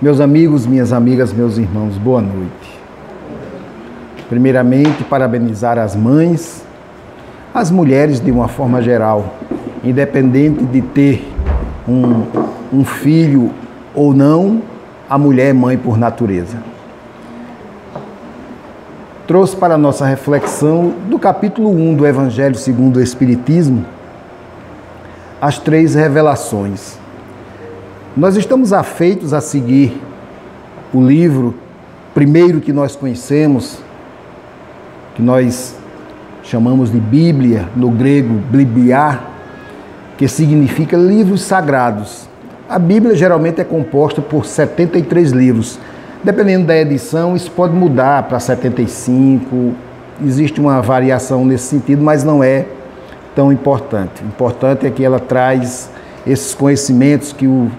Meus amigos, minhas amigas, meus irmãos, boa noite. Primeiramente, parabenizar as mães, as mulheres de uma forma geral, independente de ter um filho ou não, a mulher é mãe por natureza. Trouxe para a nossa reflexão do capítulo 1 do Evangelho segundo o Espiritismo as 3 revelações. Nós estamos afeitos a seguir o livro primeiro que nós conhecemos, que nós chamamos de Bíblia, no grego Bibliá, que significa livros sagrados. A Bíblia geralmente é composta por 73 livros. Dependendo da edição, isso pode mudar para 75, existe uma variação nesse sentido, mas não é tão importante. O importante é que ela traz esses conhecimentos que o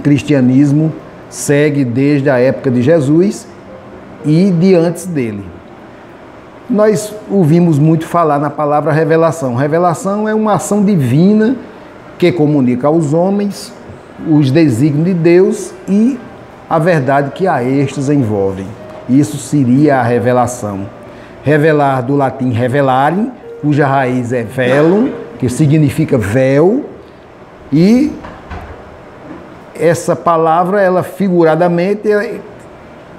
cristianismo segue desde a época de Jesus e de antes dele. Nós ouvimos muito falar na palavra revelação. Revelação é uma ação divina que comunica aos homens os desígnios de Deus e a verdade que a estes envolvem. Isso seria a revelação. Revelar, do latim revelare, cuja raiz é velum, que significa véu, e essa palavra, ela figuradamente,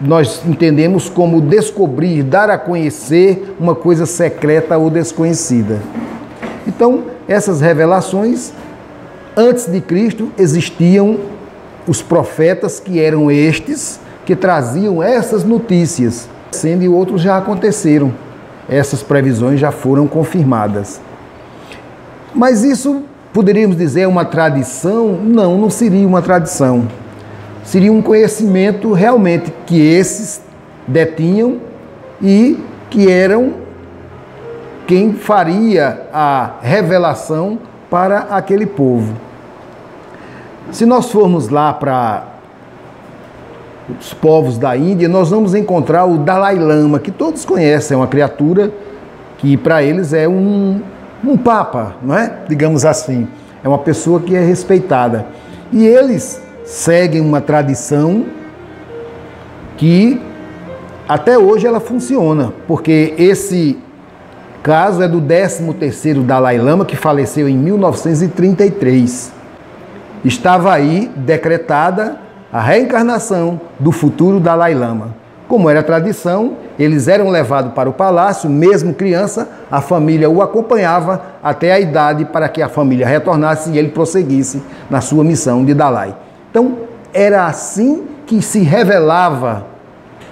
nós entendemos como descobrir, dar a conhecer uma coisa secreta ou desconhecida. Então, essas revelações, antes de Cristo, existiam os profetas, que eram estes, que traziam essas notícias, sendo e outros já aconteceram. Essas previsões já foram confirmadas. Mas isso, poderíamos dizer, é uma tradição? Não, não seria uma tradição. Seria um conhecimento realmente que esses detinham e que eram quem faria a revelação para aquele povo. Se nós formos lá para os povos da Índia, nós vamos encontrar o Dalai Lama, que todos conhecem, é uma criatura que para eles é um papa, não é? Digamos assim, é uma pessoa que é respeitada. E eles seguem uma tradição que até hoje ela funciona, porque esse caso é do 13º Dalai Lama, que faleceu em 1933. Estava aí decretada a reencarnação do futuro Dalai Lama. Como era tradição, eles eram levados para o palácio, mesmo criança, a família o acompanhava até a idade para que a família retornasse e ele prosseguisse na sua missão de Dalai. Então, era assim que se revelava,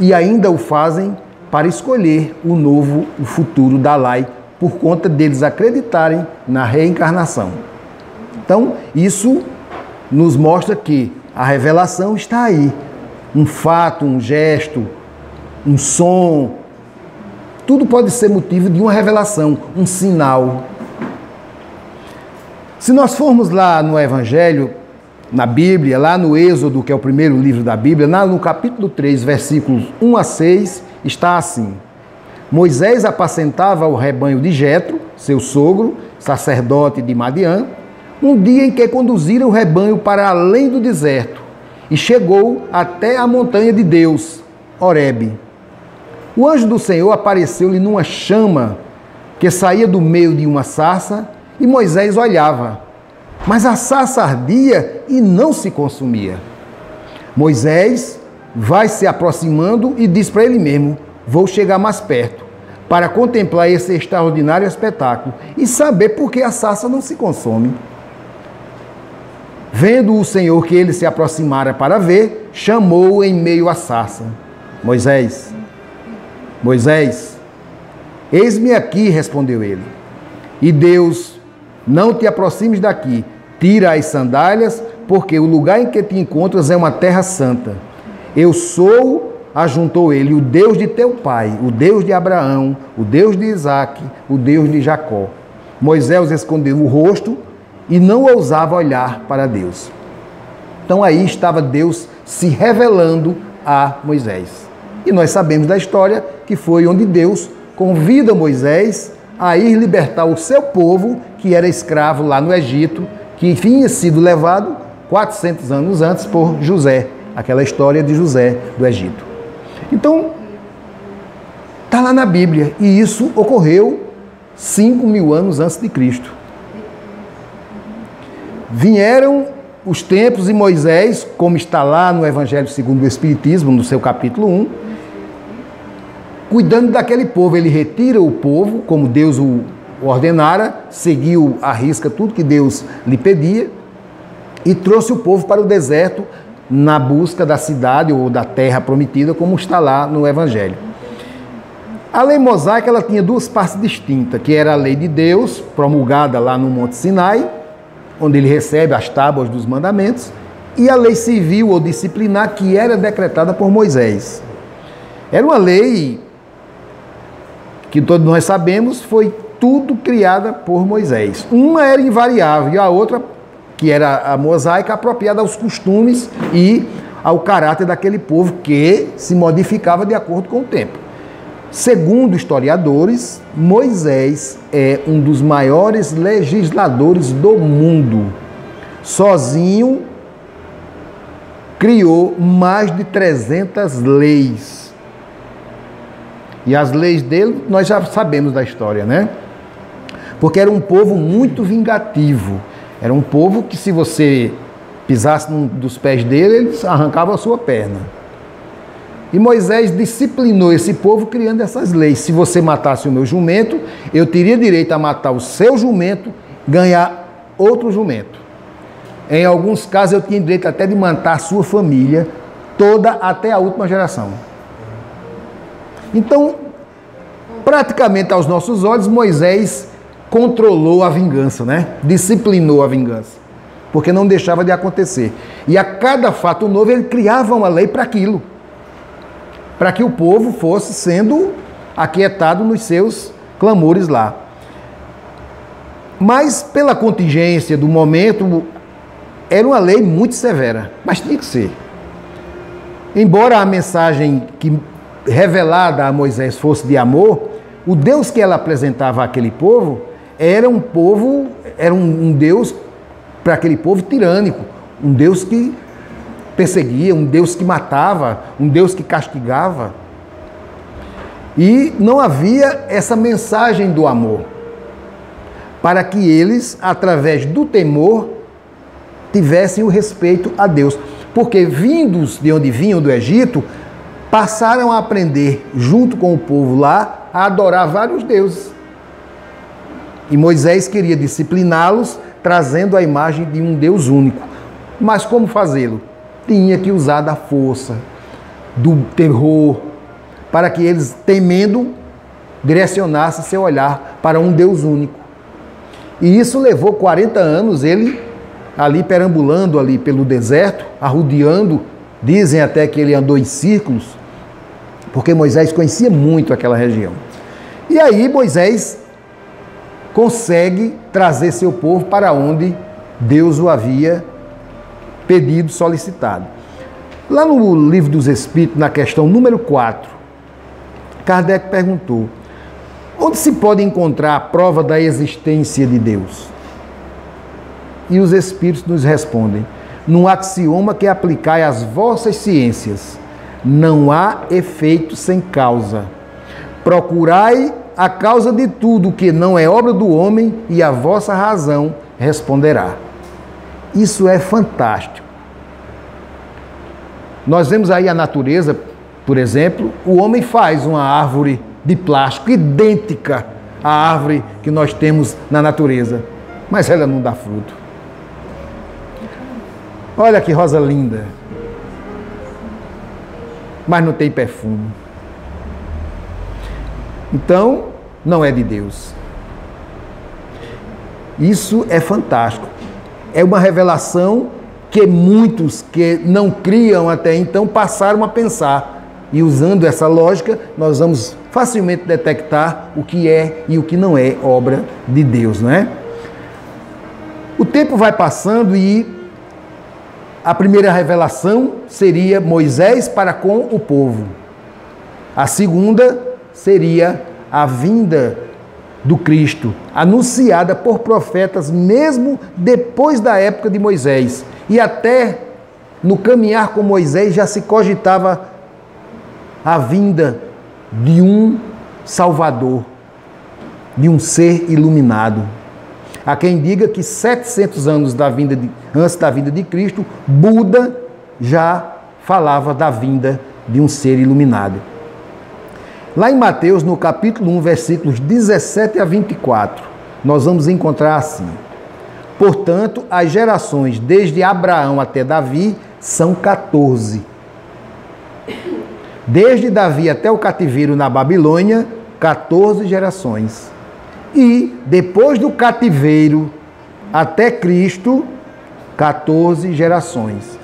e ainda o fazem, para escolher o futuro Dalai, por conta deles acreditarem na reencarnação. Então, isso nos mostra que a revelação está aí. Um fato, um gesto, um som, tudo pode ser motivo de uma revelação, um sinal. Se nós formos lá no Evangelho, na Bíblia, lá no Êxodo, que é o primeiro livro da Bíblia, lá no capítulo 3, versículos 1 a 6, está assim: Moisés apacentava o rebanho de Jetro, seu sogro, sacerdote de Madiã, um dia em que conduziram o rebanho para além do deserto e chegou até a montanha de Deus, Horebe. O anjo do Senhor apareceu-lhe numa chama que saía do meio de uma sarça e Moisés olhava, mas a sarça ardia e não se consumia. Moisés vai se aproximando e diz para ele mesmo: vou chegar mais perto para contemplar esse extraordinário espetáculo e saber por que a sarça não se consome. Vendo o Senhor que ele se aproximara para ver, chamou-o em meio à sarça: Moisés, Moisés, eis-me aqui, respondeu ele. E Deus: não te aproximes daqui, tira as sandálias, porque o lugar em que te encontras é uma terra santa. Eu sou, ajuntou ele, o Deus de teu pai, o Deus de Abraão, o Deus de Isaque, o Deus de Jacó. Moisés escondeu o rosto e não ousava olhar para Deus. Então aí estava Deus se revelando a Moisés. E nós sabemos da história que foi onde Deus convida Moisés a ir libertar o seu povo, que era escravo lá no Egito, que tinha sido levado 400 anos antes por José, aquela história de José do Egito. Então, está lá na Bíblia, e isso ocorreu 5.000 anos antes de Cristo. Vieram os tempos de Moisés, como está lá no Evangelho segundo o Espiritismo, no seu capítulo 1, cuidando daquele povo. Ele retira o povo, como Deus o ordenara, seguiu à risca tudo que Deus lhe pedia, e trouxe o povo para o deserto na busca da cidade ou da terra prometida, como está lá no Evangelho. A lei mosaica ela tinha duas partes distintas, que era a lei de Deus, promulgada lá no Monte Sinai, onde ele recebe as tábuas dos mandamentos, e a lei civil ou disciplinar, que era decretada por Moisés. Era uma lei que todos nós sabemos foi tudo criada por Moisés. Uma era invariável e a outra, que era a mosaica, apropriada aos costumes e ao caráter daquele povo, que se modificava de acordo com o tempo. Segundo historiadores, Moisés é um dos maiores legisladores do mundo. Sozinho, criou mais de 300 leis. E as leis dele, nós já sabemos da história, né? Porque era um povo muito vingativo. Era um povo que, se você pisasse num dos pés dele, eles arrancavam a sua perna. E Moisés disciplinou esse povo criando essas leis. Se você matasse o meu jumento, eu teria direito a matar o seu jumento, ganhar outro jumento. Em alguns casos, eu tinha direito até de matar a sua família, toda até a última geração. Então, praticamente aos nossos olhos, Moisés controlou a vingança, né? Disciplinou a vingança, porque não deixava de acontecer. E a cada fato novo, ele criava uma lei para aquilo, para que o povo fosse sendo aquietado nos seus clamores lá. Mas, pela contingência do momento, era uma lei muito severa, mas tinha que ser. Embora a mensagem que revelada a Moisés fosse de amor, o Deus que ela apresentava àquele povo era um Deus para aquele povo tirânico, um Deus que perseguia, um Deus que matava, um Deus que castigava. E não havia essa mensagem do amor, para que eles, através do temor, tivessem o respeito a Deus. Porque vindos de onde vinham, do Egito, passaram a aprender, junto com o povo lá, a adorar vários deuses. E Moisés queria discipliná-los, trazendo a imagem de um Deus único. Mas como fazê-lo? Tinha que usar da força, do terror, para que eles, temendo, direcionassem seu olhar para um Deus único. E isso levou 40 anos, ele ali perambulando ali pelo deserto, arrodeando, dizem até que ele andou em círculos, porque Moisés conhecia muito aquela região. E aí Moisés consegue trazer seu povo para onde Deus o havia pedido, solicitado. Lá no Livro dos Espíritos, na questão número 4, Kardec perguntou: onde se pode encontrar a prova da existência de Deus? E os Espíritos nos respondem: num axioma que aplicai às vossas ciências, não há efeito sem causa. Procurai a causa de tudo que não é obra do homem e a vossa razão responderá. Isso é fantástico. Nós vemos aí a natureza, por exemplo, o homem faz uma árvore de plástico idêntica à árvore que nós temos na natureza, mas ela não dá fruto. Olha que rosa linda, mas não tem perfume. Então, não é de Deus. Isso é fantástico. É uma revelação que muitos que não criam até então passaram a pensar. E usando essa lógica, nós vamos facilmente detectar o que é e o que não é obra de Deus, não é? O tempo vai passando e a primeira revelação seria Moisés para com o povo. A segunda seria a vinda do Cristo, anunciada por profetas mesmo depois da época de Moisés e até no caminhar com Moisés já se cogitava a vinda de um Salvador, de um ser iluminado. Há quem diga que 700 anos antes da vinda de Cristo, Buda já falava da vinda de um ser iluminado. Lá em Mateus, no capítulo 1, versículos 17 a 24, nós vamos encontrar assim: portanto, as gerações desde Abraão até Davi são 14. Desde Davi até o cativeiro na Babilônia, 14 gerações. E depois do cativeiro até Cristo, 14 gerações.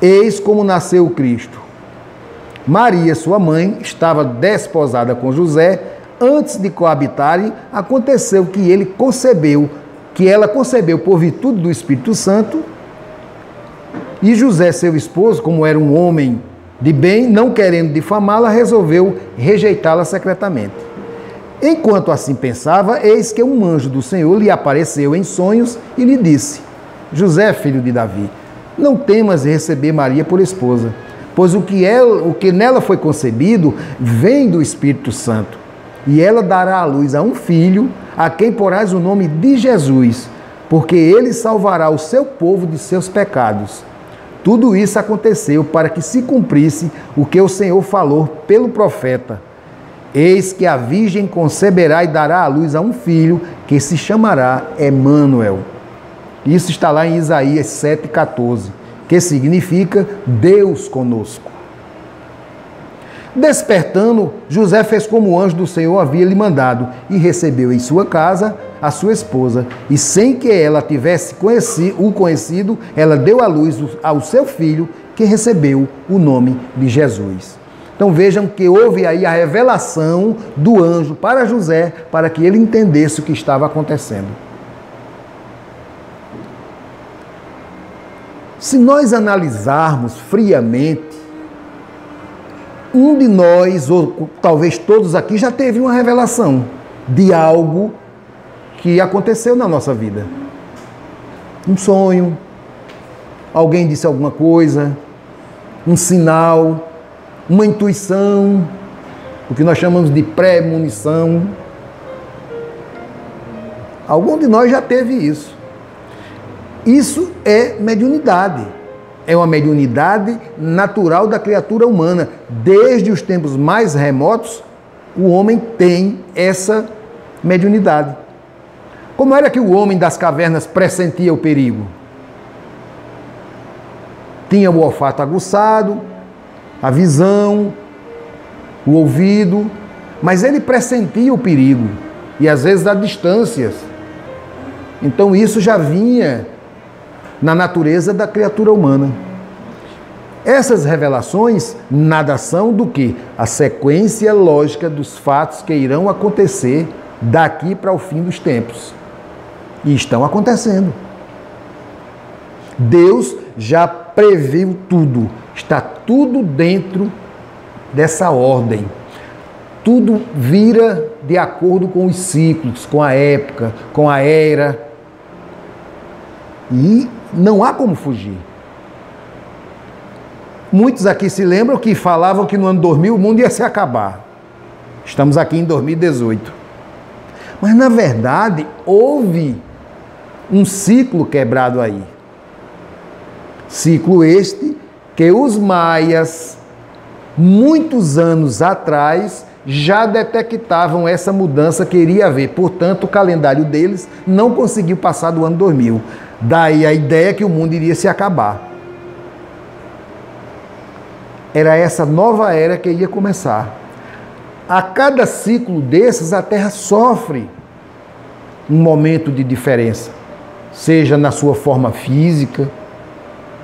Eis como nasceu o Cristo. Maria, sua mãe, estava desposada com José. Antes de coabitarem, aconteceu que ela concebeu por virtude do Espírito Santo. E José, seu esposo, como era um homem de bem, não querendo difamá-la, resolveu rejeitá-la secretamente. Enquanto assim pensava, eis que um anjo do Senhor lhe apareceu em sonhos e lhe disse: José, filho de Davi, não temas receber Maria por esposa, pois o que nela foi concebido vem do Espírito Santo. E ela dará à luz a um filho, a quem porás o nome de Jesus, porque ele salvará o seu povo de seus pecados. Tudo isso aconteceu para que se cumprisse o que o Senhor falou pelo profeta: eis que a virgem conceberá e dará à luz a um filho, que se chamará Emanuel. Isso está lá em Isaías 7,14, que significa Deus conosco. Despertando, José fez como o anjo do Senhor havia lhe mandado e recebeu em sua casa a sua esposa. E sem que ela tivesse conhecido, ela deu à luz ao seu filho, que recebeu o nome de Jesus. Então vejam que houve aí a revelação do anjo para José, para que ele entendesse o que estava acontecendo. Se nós analisarmos friamente, um de nós, ou talvez todos aqui, já teve uma revelação de algo que aconteceu na nossa vida. Um sonho, alguém disse alguma coisa, um sinal, uma intuição, o que nós chamamos de premonição. Algum de nós já teve isso. Isso é mediunidade. É uma mediunidade natural da criatura humana. Desde os tempos mais remotos, o homem tem essa mediunidade. Como era que o homem das cavernas pressentia o perigo? Tinha o olfato aguçado, a visão, o ouvido, mas ele pressentia o perigo, e às vezes a distâncias. Então isso já vinha na natureza da criatura humana. Essas revelações nada são do que a sequência lógica dos fatos que irão acontecer daqui para o fim dos tempos. E estão acontecendo. Deus já previu tudo. Está tudo dentro dessa ordem. Tudo vira de acordo com os ciclos, com a época, com a era. E não há como fugir. Muitos aqui se lembram que falavam que no ano 2000 o mundo ia se acabar. Estamos aqui em 2018. Mas, na verdade, houve um ciclo quebrado aí. Ciclo este que os maias, muitos anos atrás, já detectavam essa mudança que iria haver. Portanto, o calendário deles não conseguiu passar do ano 2000. Daí a ideia que o mundo iria se acabar. Era essa nova era que ia começar. A cada ciclo desses, a Terra sofre um momento de diferença. Seja na sua forma física,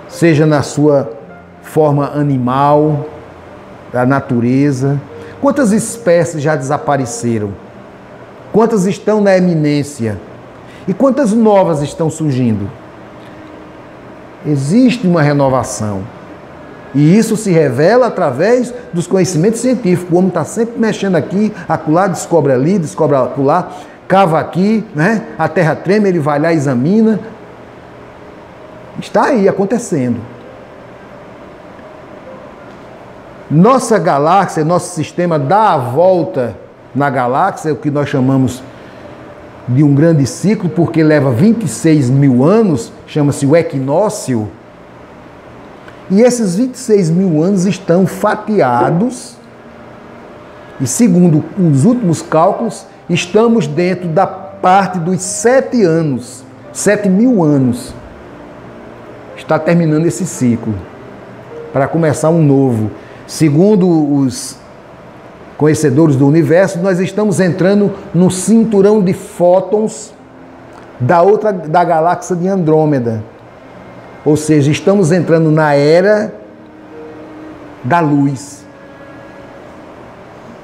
seja na sua forma animal, da natureza. Quantas espécies já desapareceram? Quantas estão na eminência? E quantas novas estão surgindo? Existe uma renovação. E isso se revela através dos conhecimentos científicos. O homem está sempre mexendo aqui, acolá, descobre ali, descobre acolá, cava aqui, né? A terra treme, ele vai lá e examina. Está aí acontecendo. Nossa galáxia, nosso sistema dá a volta na galáxia, o que nós chamamos de um grande ciclo, porque leva 26 mil anos, chama-se o equinócio. E esses 26 mil anos estão fatiados, e segundo os últimos cálculos, estamos dentro da parte dos 7 anos, 7 mil anos. Está terminando esse ciclo, para começar um novo. Segundo os conhecedores do universo, nós estamos entrando no cinturão de fótons da galáxia de Andrômeda. Ou seja, estamos entrando na era da luz.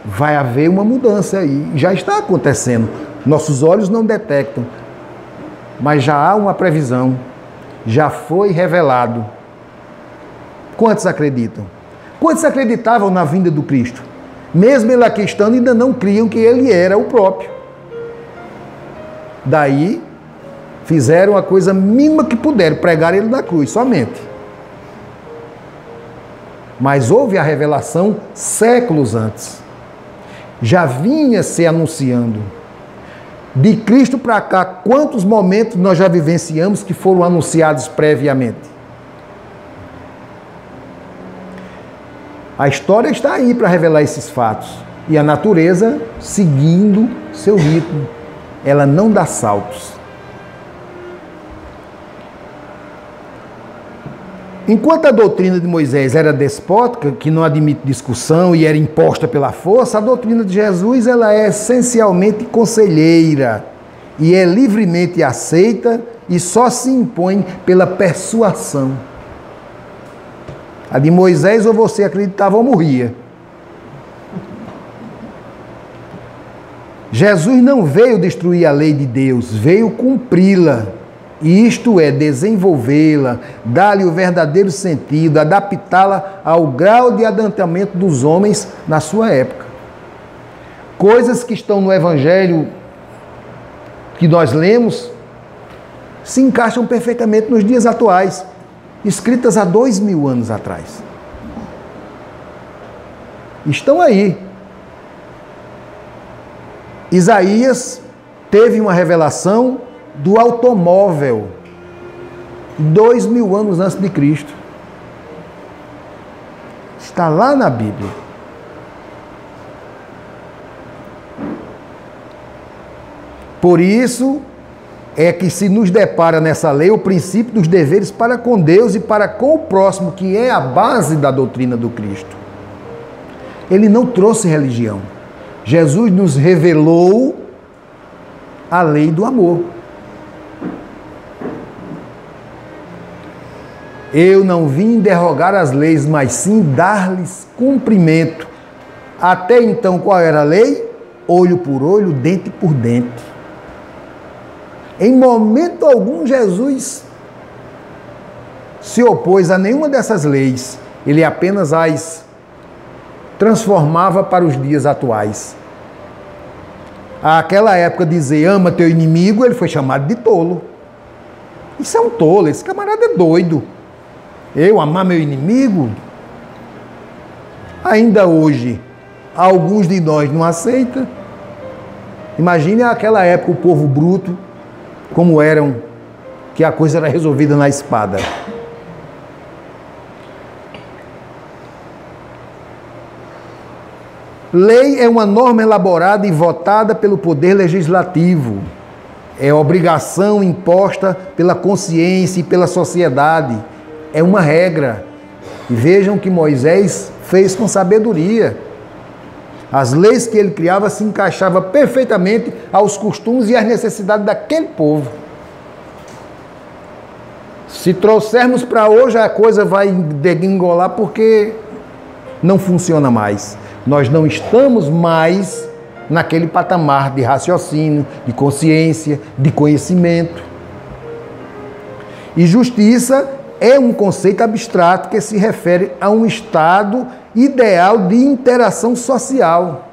Vai haver uma mudança aí, já está acontecendo. Nossos olhos não detectam, mas já há uma previsão, já foi revelado. Quantos acreditam? Quantos acreditavam na vinda do Cristo? Mesmo ele aqui estando, ainda não criam que ele era o próprio. Daí, fizeram a coisa mínima que puderam, pregar ele na cruz, somente. Mas houve a revelação séculos antes. Já vinha se anunciando. De Cristo para cá, quantos momentos nós já vivenciamos que foram anunciados previamente? A história está aí para revelar esses fatos. E a natureza seguindo seu ritmo. Ela não dá saltos. Enquanto a doutrina de Moisés era despótica, que não admite discussão e era imposta pela força, a doutrina de Jesus ela é essencialmente conselheira e é livremente aceita e só se impõe pela persuasão. A de Moisés, ou você acreditava ou morria. Jesus não veio destruir a lei de Deus, veio cumpri-la. Isto é, desenvolvê-la, dar-lhe o verdadeiro sentido, adaptá-la ao grau de adiantamento dos homens na sua época. Coisas que estão no Evangelho que nós lemos se encaixam perfeitamente nos dias atuais, escritas há 2000 anos atrás. Estão aí. Isaías teve uma revelação do automóvel 2000 anos antes de Cristo. Está lá na Bíblia. Por isso é que se nos depara nessa lei o princípio dos deveres para com Deus e para com o próximo, que é a base da doutrina do Cristo. Ele não trouxe religião. Jesus nos revelou a lei do amor. Eu não vim derrogar as leis, mas sim dar-lhes cumprimento. Até então, qual era a lei? Olho por olho, dente por dente. Em momento algum, Jesus se opôs a nenhuma dessas leis. Ele apenas as transformava para os dias atuais. Àquela época, dizer ama teu inimigo, ele foi chamado de tolo. Isso é um tolo, esse camarada é doido. Eu amar meu inimigo? Ainda hoje, alguns de nós não aceitam. Imagine aquela época o povo bruto, como eram, que a coisa era resolvida na espada. Lei é uma norma elaborada e votada pelo poder legislativo. É obrigação imposta pela consciência e pela sociedade. É uma regra. E vejam que Moisés fez com sabedoria. As leis que ele criava se encaixavam perfeitamente aos costumes e às necessidades daquele povo. Se trouxermos para hoje, a coisa vai degringolar porque não funciona mais. Nós não estamos mais naquele patamar de raciocínio, de consciência, de conhecimento. E justiça é um conceito abstrato que se refere a um estado ideal de interação social.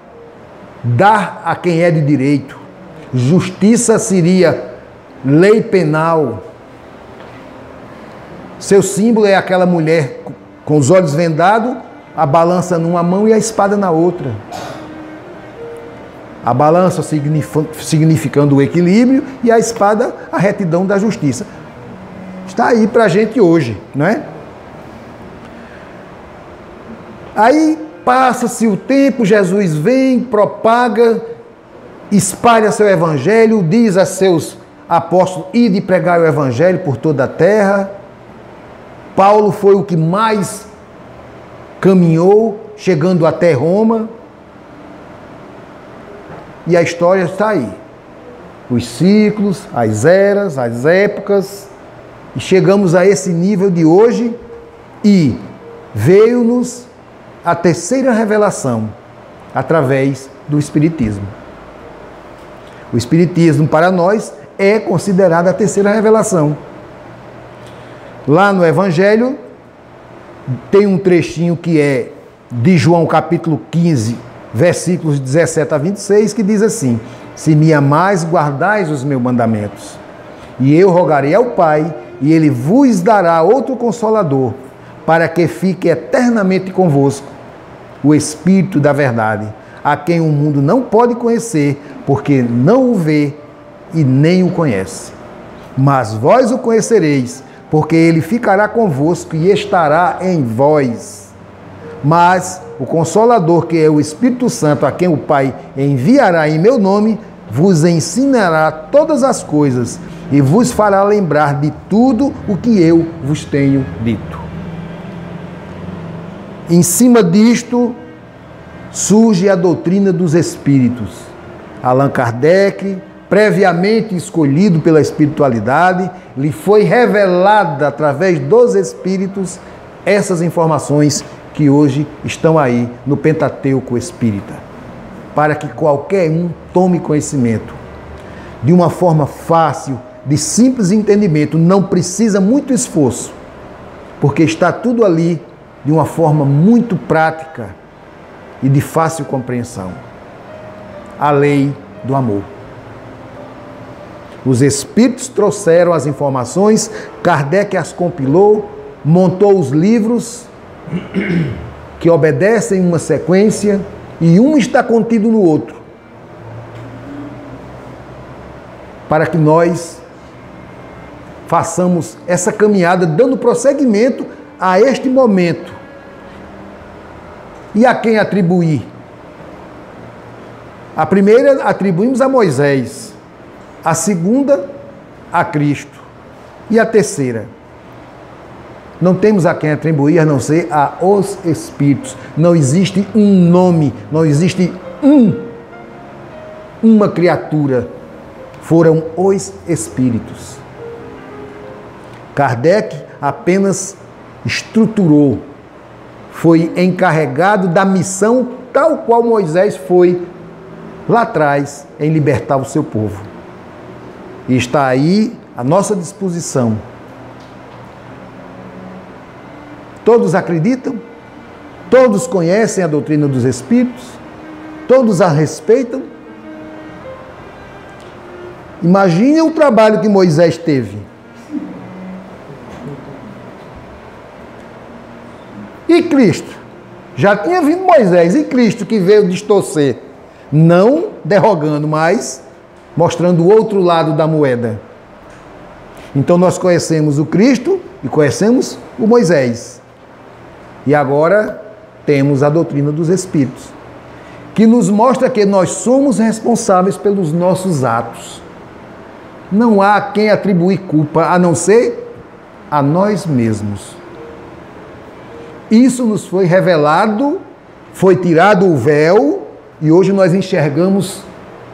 Dar a quem é de direito. Justiça seria lei penal. Seu símbolo é aquela mulher com os olhos vendados a balança numa mão e a espada na outra. A balança significando o equilíbrio e a espada a retidão da justiça. Está aí para a gente hoje, não é? Aí passa-se o tempo, Jesus vem, propaga, espalha seu evangelho, diz a seus apóstolos, ide pregar o evangelho por toda a terra. Paulo foi o que mais caminhou, chegando até Roma. E a história está aí. Os ciclos, as eras, as épocas. E chegamos a esse nível de hoje e veio-nos a terceira revelação através do Espiritismo. O Espiritismo, para nós, é considerado a terceira revelação. Lá no Evangelho, tem um trechinho que é de João capítulo 15, versículos 17 a 26, que diz assim: se me amais, guardais os meus mandamentos. E eu rogarei ao Pai, e Ele vos dará outro Consolador, para que fique eternamente convosco, o Espírito da verdade, a quem o mundo não pode conhecer, porque não o vê e nem o conhece. Mas vós o conhecereis, porque Ele ficará convosco e estará em vós. Mas o Consolador, que é o Espírito Santo, a quem o Pai enviará em meu nome, vos ensinará todas as coisas e vos fará lembrar de tudo o que eu vos tenho dito. Em cima disto, surge a doutrina dos Espíritos. Allan Kardec, previamente escolhido pela espiritualidade, lhe foi revelada através dos Espíritos essas informações que hoje estão aí no Pentateuco Espírita, para que qualquer um tome conhecimento de uma forma fácil, de simples entendimento, não precisa muito esforço, porque está tudo ali de uma forma muito prática e de fácil compreensão. A lei do amor. Os Espíritos trouxeram as informações, Kardec as compilou, montou os livros que obedecem uma sequência e um está contido no outro, para que nós façamos essa caminhada dando prosseguimento a este momento. E a quem atribuir? A primeira atribuímos a Moisés, a segunda a Cristo e a terceira não temos a quem atribuir a não ser a os Espíritos. Não existe um nome, não existe uma criatura, foram os Espíritos. Kardec apenas estruturou, foi encarregado da missão tal qual Moisés foi lá atrás em libertar o seu povo. E está aí à nossa disposição. Todos acreditam? Todos conhecem a doutrina dos Espíritos? Todos a respeitam? Imagine o trabalho que Moisés teve. E Cristo? Já tinha vindo Moisés, e Cristo que veio distorcer, não derrogando, mas mostrando o outro lado da moeda. Então nós conhecemos o Cristo e conhecemos o Moisés. E agora temos a doutrina dos Espíritos, que nos mostra que nós somos responsáveis pelos nossos atos. Não há quem atribuir culpa, a não ser a nós mesmos. Isso nos foi revelado, foi tirado o véu, e hoje nós enxergamos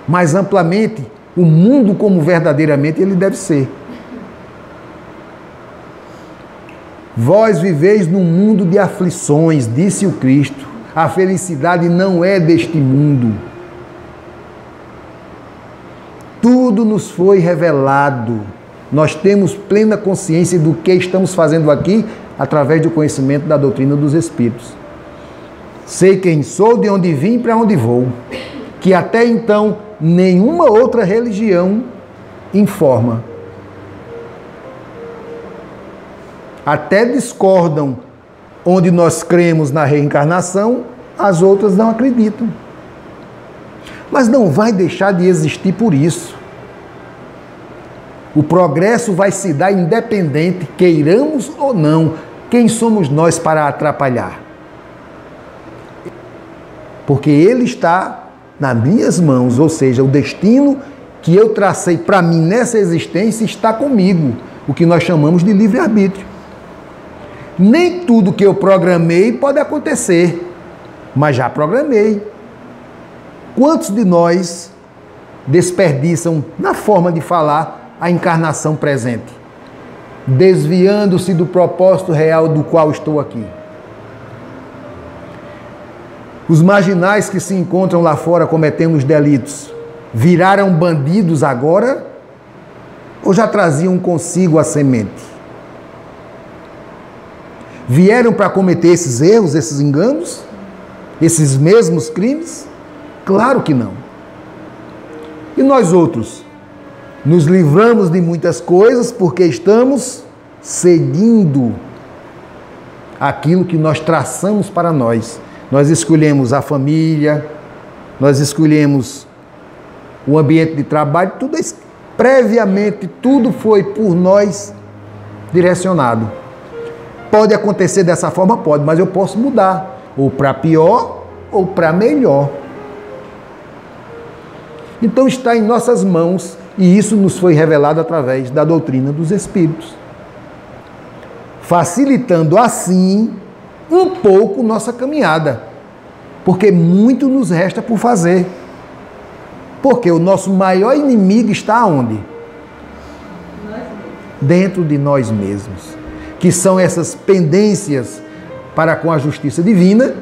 mais amplamente o mundo como verdadeiramente ele deve ser. Vós viveis num mundo de aflições, disse o Cristo. A felicidade não é deste mundo. Tudo nos foi revelado. Nós temos plena consciência do que estamos fazendo aqui através do conhecimento da doutrina dos Espíritos. Sei quem sou, de onde vim e para onde vou. Que até então nenhuma outra religião informa. Até discordam onde nós cremos na reencarnação, as outras não acreditam. Mas não vai deixar de existir por isso. O progresso vai se dar independente, queiramos ou não. Quem somos nós para atrapalhar? Porque ele está nas minhas mãos, ou seja, o destino que eu tracei para mim nessa existência está comigo, o que nós chamamos de livre-arbítrio. Nem tudo que eu programei pode acontecer, mas já programei. Quantos de nós desperdiçam, na forma de falar, a encarnação presente, desviando-se do propósito real do qual estou aqui? Os marginais que se encontram lá fora cometendo os delitos, viraram bandidos agora ou já traziam consigo a semente? Vieram para cometer esses erros, esses enganos, esses mesmos crimes? Claro que não. E nós outros? Nos livramos de muitas coisas porque estamos seguindo aquilo que nós traçamos para nós. Nós escolhemos a família, nós escolhemos o ambiente de trabalho, tudo isso, previamente, tudo foi por nós direcionado. Pode acontecer dessa forma? Pode, mas eu posso mudar, ou para pior ou para melhor. Então está em nossas mãos, e isso nos foi revelado através da doutrina dos Espíritos, facilitando assim um pouco nossa caminhada, porque muito nos resta por fazer. Porque o nosso maior inimigo está onde? Dentro de nós mesmos, que são essas pendências para com a justiça divina,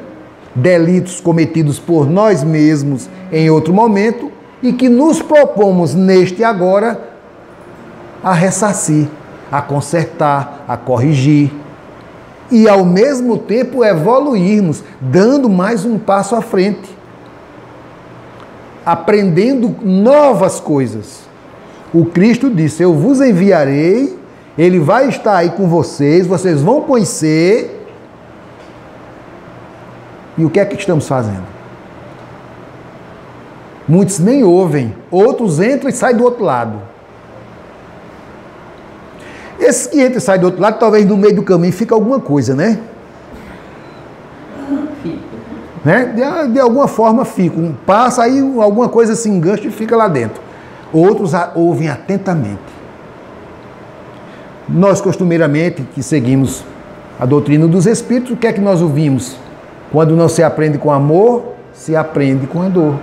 delitos cometidos por nós mesmos em outro momento e que nos propomos neste agora a ressarcir, a consertar, a corrigir e ao mesmo tempo evoluirmos, dando mais um passo à frente, aprendendo novas coisas. O Cristo disse: eu vos enviarei, ele vai estar aí com vocês, vocês vão conhecer. E o que é que estamos fazendo? Muitos nem ouvem, outros entram e saem do outro lado. Esses que entram e saem do outro lado, talvez no meio do caminho fica alguma coisa, né? De alguma forma fica. Passa aí, alguma coisa se engancha e fica lá dentro. Outros ouvem atentamente. Nós, costumeiramente, que seguimos a doutrina dos Espíritos, o que é que nós ouvimos? Quando não se aprende com amor, se aprende com a dor.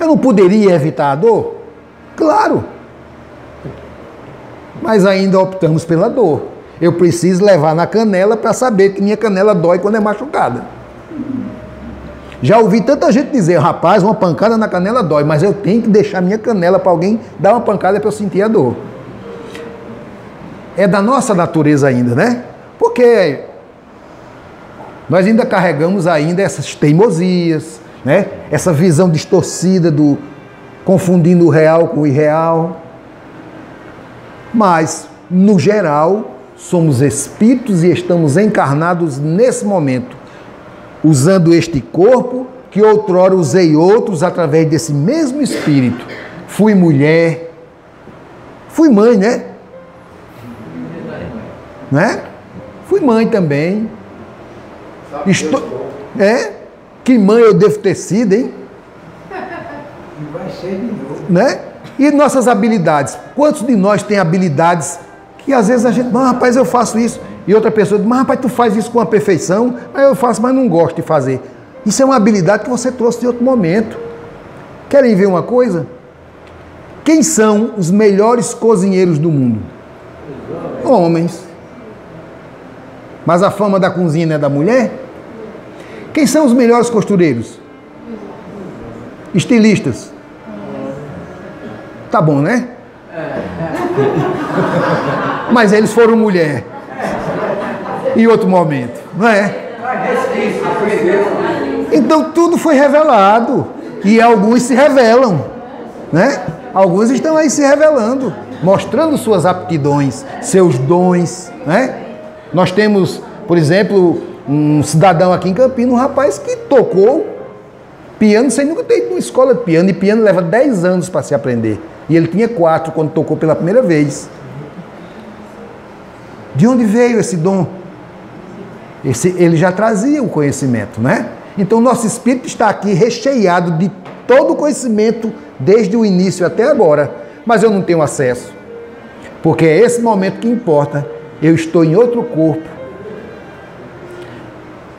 Eu não poderia evitar a dor? Claro. Mas ainda optamos pela dor. Eu preciso levar na canela para saber que minha canela dói quando é machucada. Já ouvi tanta gente dizer: rapaz, uma pancada na canela dói, mas eu tenho que deixar minha canela para alguém dar uma pancada para eu sentir a dor. É da nossa natureza ainda, né? Porque nós ainda carregamos ainda essas teimosias, né? Essa visão distorcida confundindo o real com o irreal. Mas, no geral, somos espíritos e estamos encarnados nesse momento, usando este corpo que outrora usei outros através desse mesmo espírito. Fui mulher, fui mãe, né? Fui mãe também. Que mãe eu devo ter sido, hein? E vai ser de novo. Né? E nossas habilidades. Quantos de nós tem habilidades que às vezes a gente, rapaz, eu faço isso. E outra pessoa diz: rapaz, tu faz isso com a perfeição. Aí eu faço, mas não gosto de fazer. Isso é uma habilidade que você trouxe de outro momento. Querem ver uma coisa? Quem são os melhores cozinheiros do mundo? Homens. Mas a fama da cozinha não é da mulher? Quem são os melhores costureiros? Estilistas. Tá bom, né? Mas eles foram mulher. Em outro momento, não é? Então tudo foi revelado. E alguns se revelam, né? Alguns estão aí se revelando, mostrando suas aptidões, seus dons, né? Nós temos, por exemplo, um cidadão aqui em Campinas, um rapaz que tocou piano sem nunca ter ido numa escola de piano, e piano leva 10 anos para se aprender. E ele tinha 4 quando tocou pela primeira vez. De onde veio esse dom? Ele já trazia o conhecimento, né? Então, nosso espírito está aqui recheado de todo o conhecimento desde o início até agora. Mas eu não tenho acesso. Porque é esse momento que importa. Eu estou em outro corpo.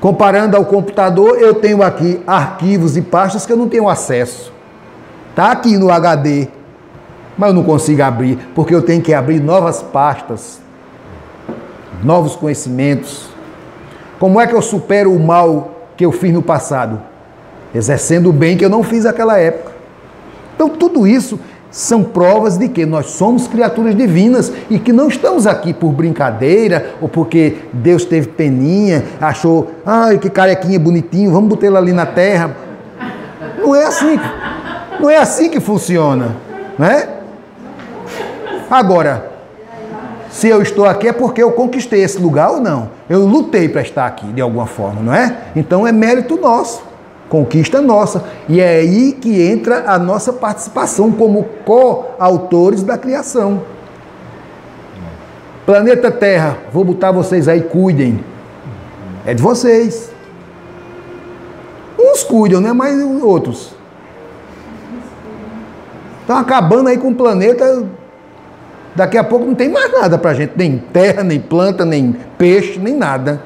Comparando ao computador, eu tenho aqui arquivos e pastas que eu não tenho acesso. Está aqui no HD. Mas eu não consigo abrir, porque eu tenho que abrir novas pastas. Novos conhecimentos. Como é que eu supero o mal que eu fiz no passado? Exercendo o bem que eu não fiz naquela época. Então tudo isso são provas de que nós somos criaturas divinas e que não estamos aqui por brincadeira ou porque Deus teve peninha, achou, ai, que carequinha bonitinho, vamos botar ele ali na terra. Não é assim. Não é assim que funciona, né? Agora, se eu estou aqui é porque eu conquistei esse lugar ou não. Eu lutei para estar aqui de alguma forma, não é? Então é mérito nosso, conquista nossa. E é aí que entra a nossa participação como coautores da criação. Planeta Terra, vou botar vocês aí, cuidem. É de vocês. Uns cuidam, né? Mas outros estão acabando aí com o planeta. Daqui a pouco não tem mais nada para a gente, nem terra, nem planta, nem peixe, nem nada.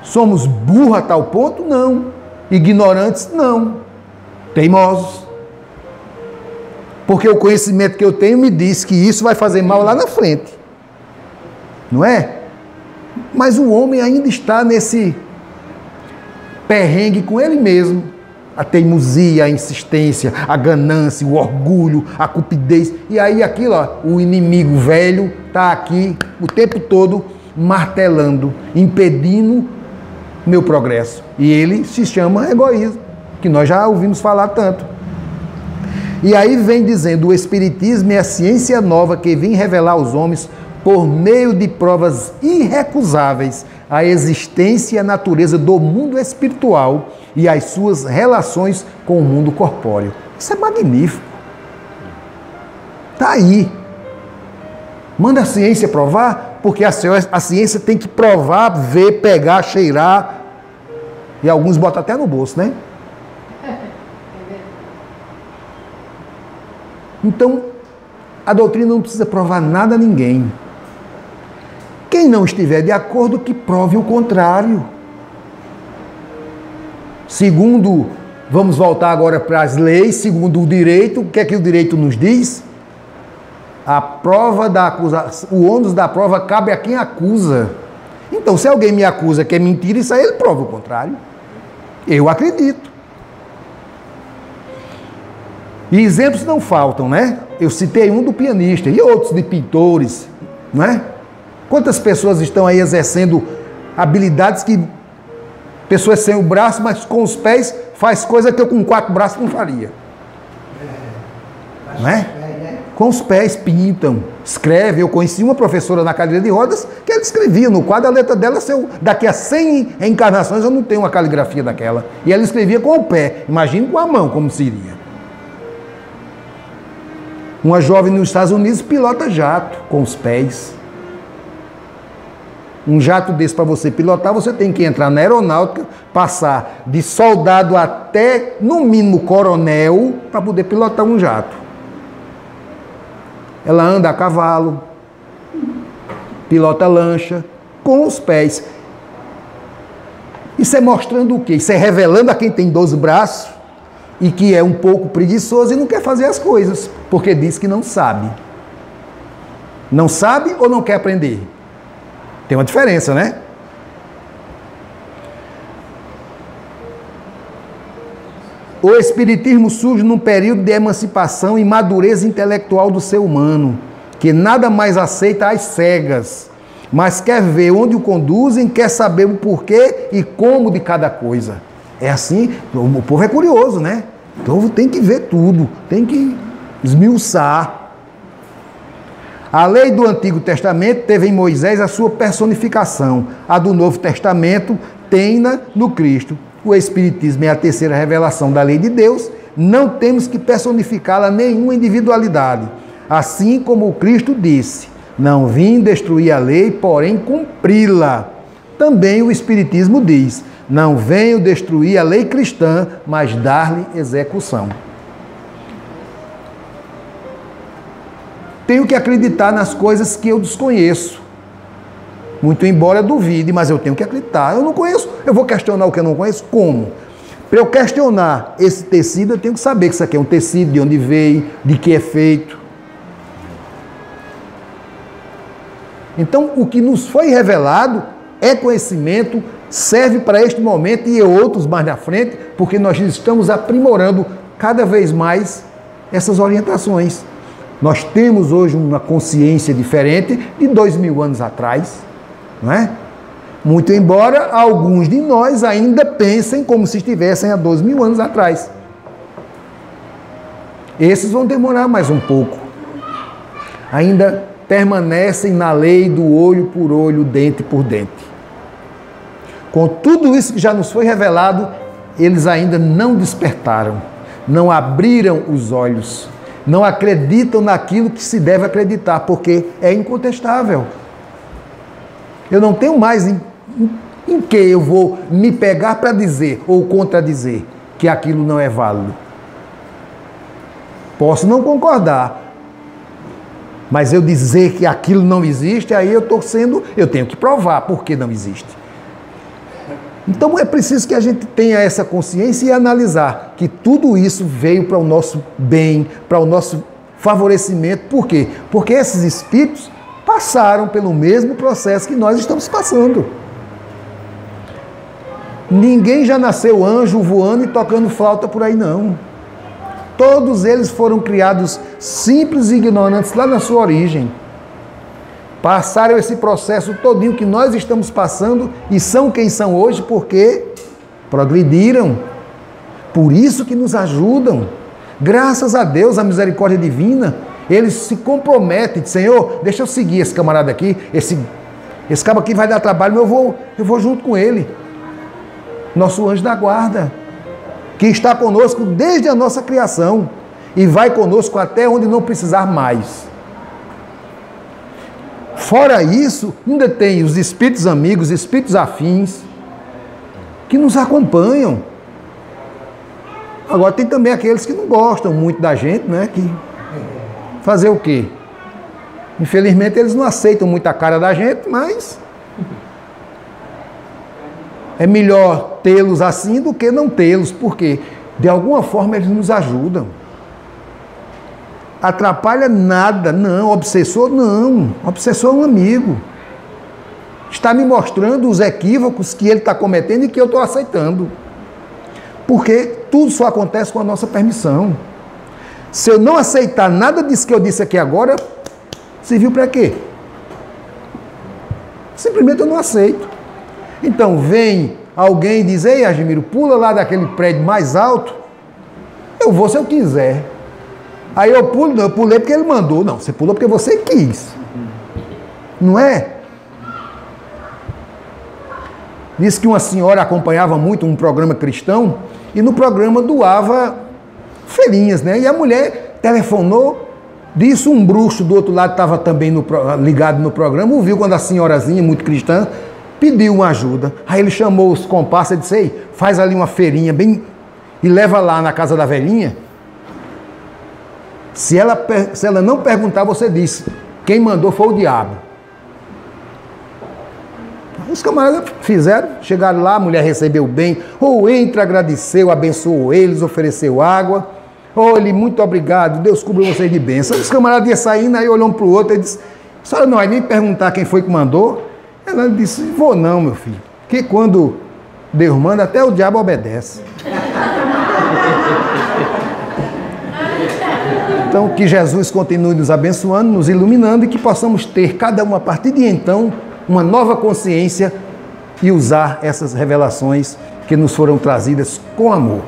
Somos burros a tal ponto? Não. Ignorantes? Não. Teimosos. Porque o conhecimento que eu tenho me diz que isso vai fazer mal lá na frente. Não é? Mas o homem ainda está nesse perrengue com ele mesmo. A teimosia, a insistência, a ganância, o orgulho, a cupidez. E aí aquilo, ó, o inimigo velho está aqui o tempo todo martelando, impedindo meu progresso. E ele se chama egoísmo, que nós já ouvimos falar tanto. E aí vem dizendo, o Espiritismo é a ciência nova que vem revelar aos homens, por meio de provas irrecusáveis, a existência e a natureza do mundo espiritual e as suas relações com o mundo corpóreo. Isso é magnífico. Está aí. Manda a ciência provar, porque a ciência tem que provar, ver, pegar, cheirar. E alguns botam até no bolso, né? Então, a doutrina não precisa provar nada a ninguém. Quem não estiver de acordo, que prove o contrário. Segundo, vamos voltar agora para as leis, segundo o direito, o que é que o direito nos diz? A prova da acusação, o ônus da prova cabe a quem acusa. Então, se alguém me acusa que é mentira, isso aí ele prova o contrário. Eu acredito. E exemplos não faltam, né? Eu citei um do pianista e outros de pintores, não é? Quantas pessoas estão aí exercendo habilidades que pessoas sem o braço, mas com os pés faz coisa que eu com 4 braços não faria. Não é? Com os pés pintam, escreve. Eu conheci uma professora na cadeira de rodas que ela escrevia no quadro, a letra dela, daqui a 100 reencarnações eu não tenho uma caligrafia daquela. E ela escrevia com o pé, imagine com a mão como seria. Uma jovem nos Estados Unidos pilota jato com os pés. Um jato desse para você pilotar, você tem que entrar na aeronáutica, passar de soldado até, no mínimo, coronel, para poder pilotar um jato. Ela anda a cavalo, pilota lancha, com os pés. Isso é mostrando o quê? Isso é revelando a quem tem 12 braços e que é um pouco preguiçoso e não quer fazer as coisas, porque diz que não sabe. Não sabe ou não quer aprender? Tem uma diferença, né? O Espiritismo surge num período de emancipação e madurez intelectual do ser humano, que nada mais aceita às cegas, mas quer ver onde o conduzem, quer saber o porquê e como de cada coisa. É assim, o povo é curioso, né? O povo tem que ver tudo, tem que esmiuçar. A lei do Antigo Testamento teve em Moisés a sua personificação. A do Novo Testamento tem-na no Cristo. O Espiritismo é a terceira revelação da lei de Deus. Não temos que personificá-la nenhuma individualidade. Assim como o Cristo disse, não vim destruir a lei, porém cumpri-la. Também o Espiritismo diz, não venho destruir a lei cristã, mas dar-lhe execução. Tenho que acreditar nas coisas que eu desconheço. Muito embora duvide, mas eu tenho que acreditar. Eu não conheço, eu vou questionar o que eu não conheço? Como? Para eu questionar esse tecido, eu tenho que saber que isso aqui é um tecido, de onde veio, de que é feito. Então, o que nos foi revelado é conhecimento, serve para este momento e outros mais na frente, porque nós estamos aprimorando cada vez mais essas orientações. Nós temos hoje uma consciência diferente de 2000 anos atrás, não é? Muito embora alguns de nós ainda pensem como se estivessem há 2000 anos atrás. Esses vão demorar mais um pouco. Ainda permanecem na lei do olho por olho, dente por dente. Com tudo isso que já nos foi revelado, eles ainda não despertaram, não abriram os olhos, não acreditam naquilo que se deve acreditar, porque é incontestável. Eu não tenho mais em que eu vou me pegar para dizer ou contradizer que aquilo não é válido. Posso não concordar, mas eu dizer que aquilo não existe, aí eu tenho que provar por que não existe. Então é preciso que a gente tenha essa consciência e analisar que tudo isso veio para o nosso bem, para o nosso favorecimento. Por quê? Porque esses espíritos passaram pelo mesmo processo que nós estamos passando. Ninguém já nasceu anjo voando e tocando flauta por aí, não. Todos eles foram criados simples e ignorantes lá na sua origem. Passaram esse processo todinho que nós estamos passando e são quem são hoje porque progrediram. Por isso que nos ajudam. Graças a Deus, a misericórdia divina, eles se comprometem. Senhor, deixa eu seguir esse camarada aqui, esse cara aqui vai dar trabalho, mas eu vou junto com ele. Nosso anjo da guarda, que está conosco desde a nossa criação e vai conosco até onde não precisar mais. Fora isso, ainda tem os espíritos amigos, espíritos afins, que nos acompanham. Agora tem também aqueles que não gostam muito da gente, né? Que fazer o quê? Infelizmente eles não aceitam muito a cara da gente, mas é melhor tê-los assim do que não tê-los, porque de alguma forma eles nos ajudam. Atrapalha nada, não. Obsessor, não. Obsessor é um amigo. Está me mostrando os equívocos que ele está cometendo e que eu estou aceitando. Porque tudo só acontece com a nossa permissão. Se eu não aceitar nada disso que eu disse aqui agora, serviu para quê? Simplesmente eu não aceito. Então vem alguém e diz, ei, Argemiro, pula lá daquele prédio mais alto. Eu vou se eu quiser. Aí eu pulo, não, eu pulei porque ele mandou. Não, você pulou porque você quis. Não é? Diz que uma senhora acompanhava muito um programa cristão e no programa doava feirinhas, né? E a mulher telefonou, disse um bruxo do outro lado estava também ligado no programa, ouviu quando a senhorazinha, muito cristã, pediu uma ajuda. Aí ele chamou os comparsas e disse, ei, faz ali uma feirinha bem e leva lá na casa da velhinha. Se ela não perguntar, você disse, quem mandou foi o diabo. Os camaradas fizeram, chegaram lá, a mulher recebeu bem, ou entra, agradeceu, abençoou eles, ofereceu água. Olhe, muito obrigado, Deus cobriu vocês de bênção. Os camaradas iam saindo, aí olhou um para o outro e disse, a senhora não vai nem perguntar quem foi que mandou? Ela disse, vou não, meu filho, porque quando Deus manda, até o diabo obedece. Então, que Jesus continue nos abençoando, nos iluminando e que possamos ter, cada um a partir de então, uma nova consciência e usar essas revelações que nos foram trazidas com amor.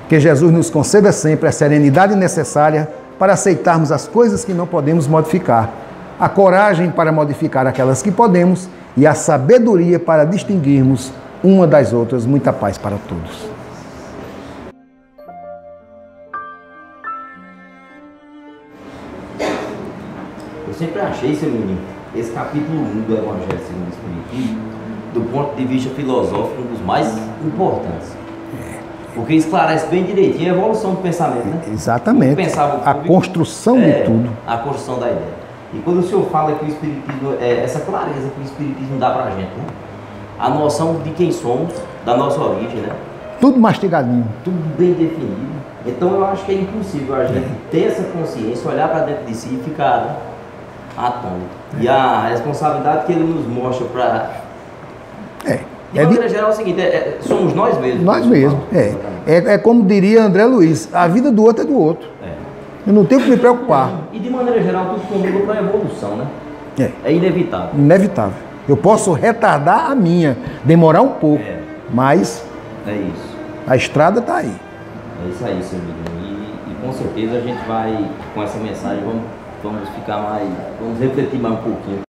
Que Jesus nos conceda sempre a serenidade necessária para aceitarmos as coisas que não podemos modificar, a coragem para modificar aquelas que podemos e a sabedoria para distinguirmos uma das outras. Muita paz para todos. Eu sempre achei, seu menino, esse capítulo 1 do Evangelho segundo o Espiritismo, do ponto de vista filosófico, um dos mais importantes. Porque esclarece bem direitinho a evolução do pensamento, né? Exatamente. A construção de tudo. A construção da ideia. E quando o senhor fala que o Espiritismo, essa clareza que o Espiritismo dá pra gente, né? A noção de quem somos, da nossa origem, né? Tudo mastigadinho. Tudo bem definido. Então eu acho que é impossível a gente ter essa consciência, olhar para dentro de si e ficar atônito. E a responsabilidade que ele nos mostra para... De maneira geral é o seguinte, somos nós mesmos. Nós mesmos, é como diria André Luiz, a vida do outro é do outro. Eu não tenho que me preocupar. E de maneira geral tudo conduza para a evolução, né? É inevitável. Inevitável. Eu posso retardar a minha, demorar um pouco, mas é isso. A estrada está aí. É isso aí, seu menino. E com certeza a gente vai, com essa mensagem, vamos ficar mais, vamos refletir mais um pouquinho.